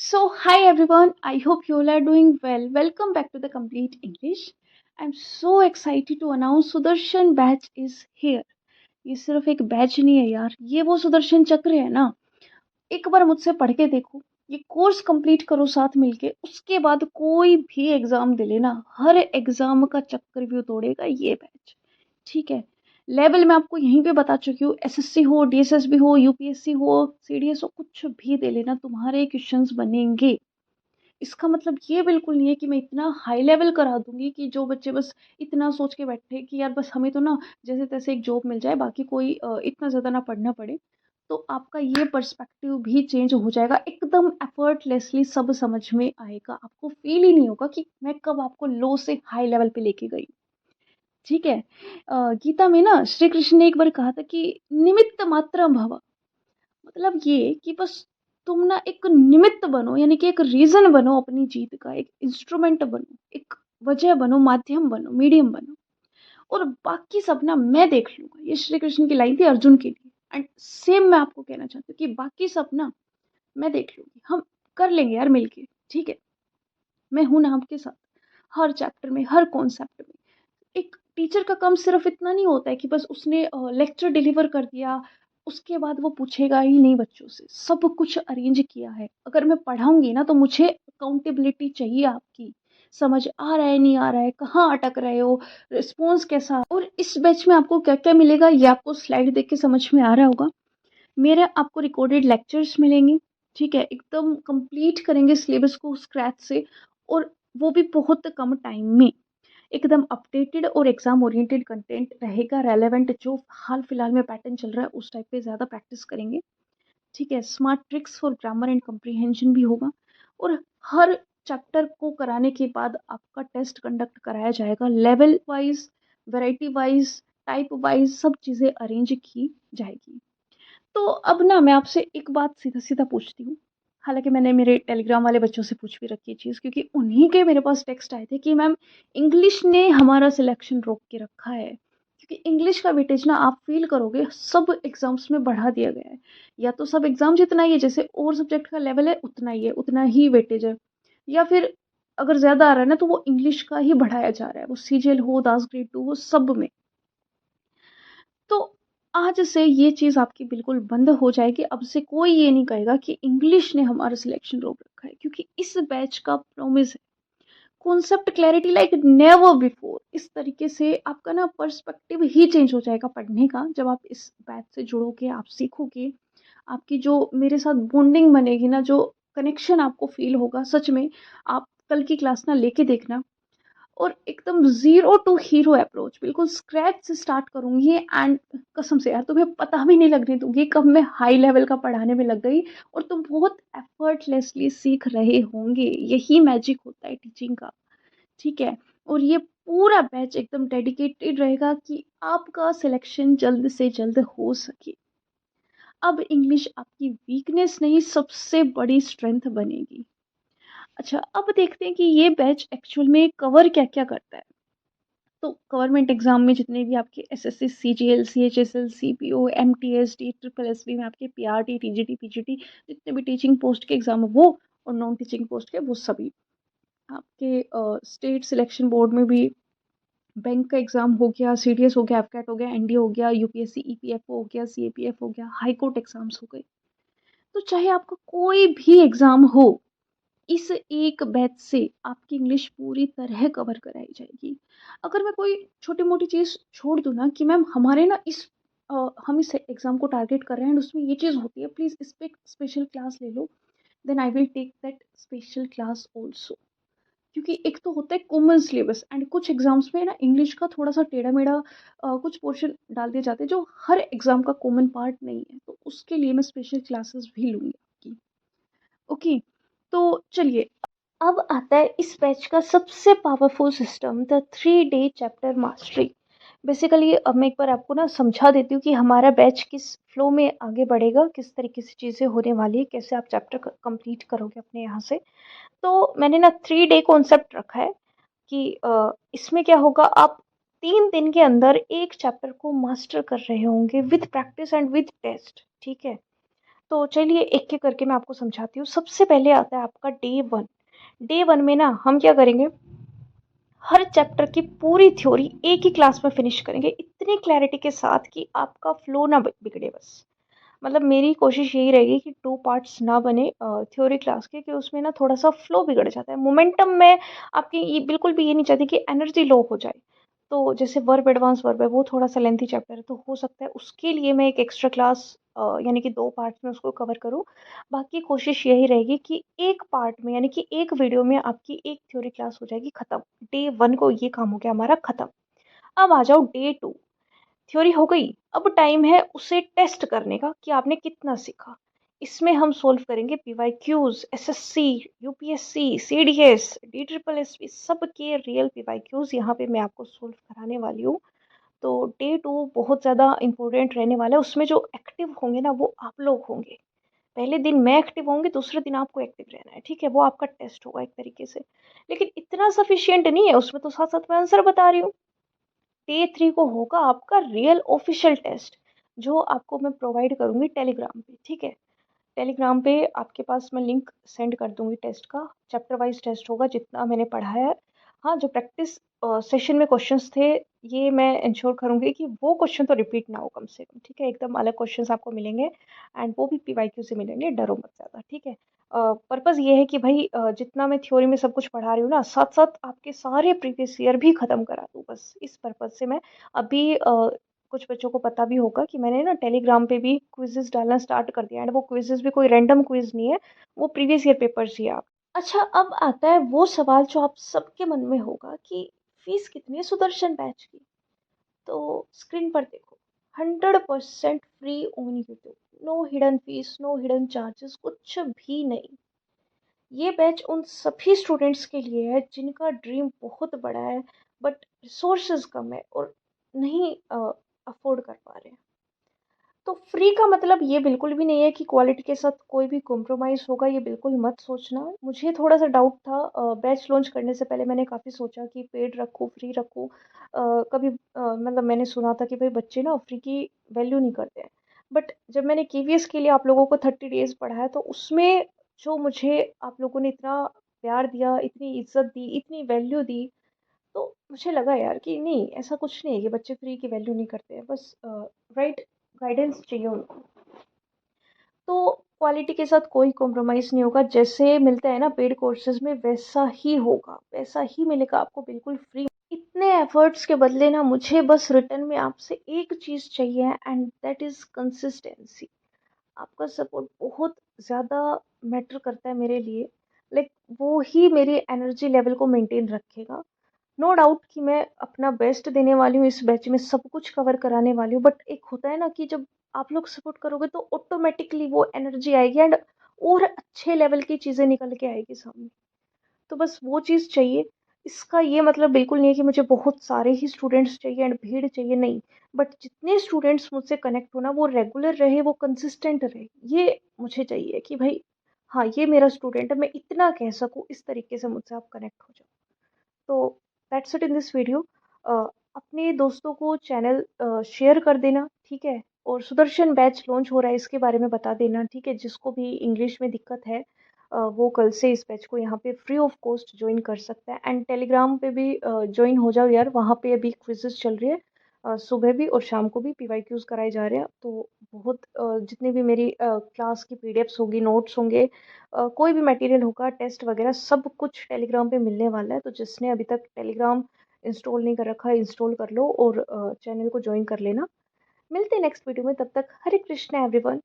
So, hi everyone, I hope you all are doing well. Welcome back to the Complete English. I'm so excited to announce Sudarshan batch is here. ये सिर्फ एक batch नहीं है यार, ये वो सुदर्शन चक्र है ना। एक बार मुझसे पढ़ के देखो, ये कोर्स कंप्लीट करो साथ मिलके, उसके बाद कोई भी एग्जाम दे लेना, हर एग्जाम का चक्कर भी तोड़ेगा ये बैच। ठीक है। लेवल मैं आपको यहीं पे बता चुकी हूँ, एसएससी हो, डीएसएसबी हो, यूपीएससी हो, सीडीएस हो, कुछ भी दे लेना, तुम्हारे क्वेश्चंस बनेंगे। इसका मतलब ये बिल्कुल नहीं है कि मैं इतना हाई लेवल करा दूंगी कि जो बच्चे बस इतना सोच के बैठे कि यार बस हमें तो ना जैसे तैसे एक जॉब मिल जाए, बाकी कोई इतना ज़्यादा ना पढ़ना पड़े। तो आपका ये पर्सपेक्टिव भी चेंज हो जाएगा, एकदम एफर्टलेसली सब समझ में आएगा, आपको फील ही नहीं होगा कि मैं कब आपको लो से हाई लेवल पे लेके गई। ठीक है। गीता में ना श्री कृष्ण ने एक बार कहा था कि निमित्त मात्र भव। मतलब ये कि बस तुम ना एक निमित्त बनो, यानी कि एक रीजन बनो अपनी जीत का, एक इंस्ट्रूमेंट बनो, एक वजह बनो, माध्यम बनो, मीडियम बनो, और बाकी सब ना मैं देख लूंगा। ये श्री कृष्ण की लाइन थी अर्जुन के लिए, एंड सेम मैं आपको कहना चाहती हूँ कि बाकी सब ना मैं देख लूंगी, हम कर लेंगे यार मिलके। ठीक है। मैं हूं ना आपके साथ, हर चैप्टर में, हर कॉन्सेप्ट में। एक टीचर का काम सिर्फ इतना नहीं होता है कि बस उसने लेक्चर डिलीवर कर दिया, उसके बाद वो पूछेगा ही नहीं बच्चों से, सब कुछ अरेंज किया है। अगर मैं पढ़ाऊंगी ना तो मुझे अकाउंटेबिलिटी चाहिए आपकी, समझ आ रहा है नहीं आ रहा है, कहाँ अटक रहे हो, रिस्पॉन्स कैसा। और इस बैच में आपको क्या क्या मिलेगा ये आपको स्लाइड देख के समझ में आ रहा होगा। मेरे आपको रिकॉर्डेड लेक्चर्स मिलेंगे। ठीक है, एकदम कंप्लीट करेंगे सिलेबस को स्क्रैच से, और वो भी बहुत कम टाइम में। एकदम अपडेटेड और एग्जाम ओरिएंटेड कंटेंट रहेगा, रेलेवेंट, जो हाल फिलहाल में पैटर्न चल रहा है उस टाइप पे ज़्यादा प्रैक्टिस करेंगे। ठीक है। Smart tricks for grammar and comprehension भी होगा, और हर चैप्टर को कराने के बाद आपका टेस्ट कंडक्ट कराया जाएगा, level wise, variety wise, type wise, सब चीज़ें अरेंज की जाएगी। तो अब ना मैं आपसे एक बात सीधा सीधा पूछती हूँ। हालांकि मैंने मेरे टेलीग्राम वाले बच्चों से पूछ भी रखी है चीज़, क्योंकि उन्हीं के मेरे पास टेक्स्ट आए थे कि मैम इंग्लिश ने हमारा सिलेक्शन रोक के रखा है। क्योंकि इंग्लिश का वेटेज ना आप फील करोगे सब एग्जाम्स में बढ़ा दिया गया है। या तो सब एग्जाम जितना ही है, जैसे और सब्जेक्ट का लेवल है उतना ही है, उतना ही वेटेज है। या फिर अगर ज़्यादा आ रहा है ना तो वो इंग्लिश का ही बढ़ाया जा रहा है, वो सीजीएल हो, दास ग्रेड 2 हो, सब में। तो आज से ये चीज़ आपकी बिल्कुल बंद हो जाएगी। अब से कोई ये नहीं कहेगा कि इंग्लिश ने हमारा सिलेक्शन रोक रखा है, क्योंकि इस बैच का प्रॉमिस है concept clarity like never before. इस तरीके से आपका ना पर्सपेक्टिव ही चेंज हो जाएगा पढ़ने का, जब आप इस बैच से जुड़ोगे, आप सीखोगे। आपकी जो मेरे साथ बॉन्डिंग बनेगी ना, जो कनेक्शन आपको फील होगा, सच में आप कल की क्लास ना लेके देखना। और एकदम ज़ीरो टू हीरो अप्रोच, बिल्कुल स्क्रैच से स्टार्ट करूँगी, एंड कसम से यार तुम्हें पता भी नहीं लगने दूँगी कब मैं हाई लेवल का पढ़ाने में लग गई, और तुम बहुत एफर्टलेसली सीख रहे होंगे। यही मैजिक होता है टीचिंग का। ठीक है। और ये पूरा बैच एकदम डेडिकेटेड रहेगा कि आपका सिलेक्शन जल्द से जल्द हो सके। अब इंग्लिश आपकी वीकनेस नहीं, सबसे बड़ी स्ट्रेंथ बनेगी। अच्छा, अब देखते हैं कि ये बैच एक्चुअल में कवर क्या क्या करता है। तो गवर्नमेंट एग्जाम में जितने भी आपके एसएससी, सीजीएल, सीएचएसएल, सीपीओ, एमटीएसटी, ट्रिपल एसबी में आपके पीआरटी, टीजीटी, पीजीटी, जितने भी टीचिंग पोस्ट के एग्जाम है वो, और नॉन टीचिंग पोस्ट के वो सभी। आपके स्टेट सिलेक्शन बोर्ड में भी बैंक का एग्जाम हो गया, सीडीएस हो गया, एफकैट हो गया, एनडीए हो गया, यूपीएससी ईपीएफओ हो गया, सीएपीएफ हो गया, हाई कोर्ट एग्जाम्स हो गए। तो चाहे आपका कोई भी एग्जाम हो, इस एक बैच से आपकी इंग्लिश पूरी तरह कवर कराई जाएगी। अगर मैं कोई छोटी मोटी चीज़ छोड़ दूँ ना कि मैम हमारे ना हम इस एग्ज़ाम को टारगेट कर रहे हैं, उसमें ये चीज़ होती है, प्लीज़ इस पे स्पेशल क्लास ले लो, then I will take that special class also. क्योंकि एक तो होता है कॉमन सिलेबस, एंड कुछ एग्जाम्स में ना इंग्लिश का थोड़ा सा टेढ़ा मेढ़ा कुछ पोर्शन डाल दिए जाते हैं जो हर एग्जाम का कॉमन पार्ट नहीं है, तो उसके लिए मैं स्पेशल क्लासेस भी लूँगी आपकी। ओके। तो चलिए, अब आता है इस बैच का सबसे powerful system, the 3 day chapter mastery. Basically अब मैं एक बार आपको ना समझा देती हूँ कि हमारा बैच किस फ्लो में आगे बढ़ेगा, किस तरीके से चीज़ें होने वाली है, कैसे आप चैप्टर कंप्लीट करोगे अपने यहाँ से। तो मैंने ना 3 डे कॉन्सेप्ट रखा है कि इसमें क्या होगा, आप 3 दिन के अंदर एक चैप्टर को मास्टर कर रहे होंगे with practice and with test. ठीक है। तो चलिए एक एक करके मैं आपको समझाती हूँ। सबसे पहले आता है आपका डे 1। डे 1 में ना हम क्या करेंगे, हर चैप्टर की पूरी थ्योरी एक ही क्लास में फिनिश करेंगे, इतनी क्लैरिटी के साथ कि आपका फ्लो ना बिगड़े बस। मतलब मेरी कोशिश यही रहेगी कि 2 पार्ट्स ना बने थ्योरी क्लास के, कि उसमें ना थोड़ा-सा फ्लो बिगड़ जाता है। मोमेंटम में आपकी ये बिल्कुल भी ये नहीं चाहती कि एनर्जी लो हो जाए। तो जैसे वर्ब एडवांस वर्ब है, वो थोड़ा-सा लेंथी चैप्टर है, तो हो सकता है उसके लिए मैं एक एक्स्ट्रा क्लास यानी कि 2 पार्ट्स में उसको कवर करूँ। बाकी कोशिश यही रहेगी कि एक पार्ट में यानी कि एक वीडियो में आपकी एक थ्योरी क्लास हो जाएगी खत्म। डे 1 को ये काम हो गया हमारा खत्म। अब आ जाओ डे 2। थ्योरी हो गई, अब टाइम है उसे टेस्ट करने का कि आपने कितना सीखा। इसमें हम सोल्व करेंगे PYQs, SSC, UPSC, CDS, D triple S P, सबके रियल पीवाईक्यूज यहाँ पे मैं आपको सोल्व कराने वाली हूँ। तो डे 2 बहुत ज़्यादा इंपॉर्टेंट रहने वाला है। उसमें जो एक्टिव होंगे ना वो आप लोग होंगे। पहले दिन मैं एक्टिव होंगी, दूसरे दिन आपको एक्टिव रहना है, ठीक है? वो आपका टेस्ट होगा एक तरीके से। लेकिन इतना सफिशिएंट नहीं है, उसमें तो साथ साथ मैं आंसर बता रही हूँ। डे 3 को होगा आपका रियल ऑफिशियल टेस्ट, जो आपको मैं प्रोवाइड करूँगी टेलीग्राम पे, ठीक है? टेलीग्राम पे आपके पास मैं लिंक सेंड कर दूँगी टेस्ट का। चैप्टर वाइज़ टेस्ट होगा जितना मैंने पढ़ाया है। हाँ, जो प्रैक्टिस सेशन में क्वेश्चंस थे, ये मैं इंश्योर करूँगी कि वो क्वेश्चन तो रिपीट ना हो कम से कम, ठीक है? एकदम अलग क्वेश्चंस आपको मिलेंगे एंड वो भी पीवाईक्यू से मिलेंगे, डरो मत ज़्यादा, ठीक है? पर्पज़ ये है कि भई जितना मैं थ्योरी में सब कुछ पढ़ा रही हूँ ना, साथ-साथ आपके सारे प्रीवियस ईयर भी खत्म करा दूँ बस, इस पर्पज़ से मैं अभी कुछ बच्चों को पता भी होगा कि मैंने ना टेलीग्राम पे भी क्विज़ेज़ डालना स्टार्ट कर दिया है एंड वो क्विज़ेज़ भी कोई रैंडम क्विज़ नहीं है, वो प्रीवियस ईयर पेपर्स ही हैं। अच्छा, अब आता है वो सवाल जो आप सबके मन में होगा कि फीस कितनी है सुदर्शन बैच की? तो स्क्रीन पर देखो, 100% free on YouTube, no hidden fees, no hidden charges, कुछ भी नहीं। ये बैच उन सभी स्टूडेंट्स के लिए है जिनका ड्रीम बहुत बड़ा है बट रिसोर्सेज कम है और नहीं अफोर्ड कर पा रहे हैं। तो फ्री का मतलब ये बिल्कुल भी नहीं है कि क्वालिटी के साथ कोई भी कॉम्प्रोमाइज़ होगा, ये बिल्कुल मत सोचना। मुझे थोड़ा-सा डाउट था, बैच लॉन्च करने से पहले मैंने काफ़ी सोचा कि पेड रखूँ, फ्री रखूँ। कभी मतलब मैंने सुना था कि भई बच्चे ना फ्री की वैल्यू नहीं करते हैं। बट जब मैंने केवीएस के लिए आप लोगों को 30 डेज़ पढ़ाया, तो उसमें जो मुझे आप लोगों ने इतना प्यार दिया, इतनी इज़्ज़त दी, इतनी वैल्यू दी, तो मुझे लगा यार कि नहीं, ऐसा कुछ नहीं है कि बच्चे फ्री की वैल्यू नहीं करते हैं। बस राइट गाइडेंस चाहिए उनको। तो क्वालिटी के साथ कोई कॉम्प्रोमाइज़ नहीं होगा। जैसे मिलता है ना पेड कोर्सेज़ में, वैसा ही होगा, वैसा ही मिलेगा आपको बिल्कुल फ्री। इतने एफर्ट्स के बदले ना मुझे बस रिटर्न में आपसे एक चीज़ चाहिए एंड दैट इज़ कंसिस्टेंसी। आपका सपोर्ट बहुत ज़्यादा मैटर करता है मेरे लिए। लाइक वो ही मेरी एनर्जी लेवल को मेंटेन रखेगा। नो डाउट कि मैं अपना बेस्ट देने वाली हूँ इस बैच में, सब कुछ कवर कराने वाली हूँ, बट एक होता है ना कि जब आप लोग सपोर्ट करोगे तो ऑटोमेटिकली वो एनर्जी आएगी एंड और अच्छे लेवल की चीज़ें निकल के आएगी सामने। तो बस वो चीज़ चाहिए। इसका ये मतलब बिल्कुल नहीं है कि मुझे बहुत सारे ही स्टूडेंट्स चाहिए एंड भीड़ चाहिए, नहीं। बट जितने स्टूडेंट्स मुझसे कनेक्ट हो ना, वो रेगुलर रहे, वो कंसिस्टेंट रहे, ये मुझे चाहिए कि भाई हाँ, ये मेरा स्टूडेंट है, मैं इतना कह सकूँ, इस तरीके से मुझसे आप कनेक्ट हो जाओ। तो that's it in this video. अपने दोस्तों को चैनल शेयर कर देना, ठीक है? और सुदर्शन बैच लॉन्च हो रहा है, इसके बारे में बता देना, ठीक है? जिसको भी इंग्लिश में दिक्कत है, वो कल से इस बैच को यहाँ पे फ्री ऑफ कॉस्ट ज्वाइन कर सकता है एंड टेलीग्राम पे भी ज्वाइन हो जाओ यार, वहाँ पे अभी क्विज़ेस चल रही है। सुबह भी और शाम को भी पीवाईक्यूज कराए जा रहे हैं। तो बहुत जितनी भी मेरी क्लास की पीडीएफ्स होगी, नोट्स होंगे, कोई भी मटेरियल होगा, टेस्ट वगैरह सब कुछ टेलीग्राम पे मिलने वाला है। तो जिसने अभी तक टेलीग्राम इंस्टॉल नहीं कर रखा है, इंस्टॉल कर लो और चैनल को ज्वाइन कर लेना। मिलते हैं नेक्स्ट वीडियो में, तब तक हरे कृष्णा एवरीवन।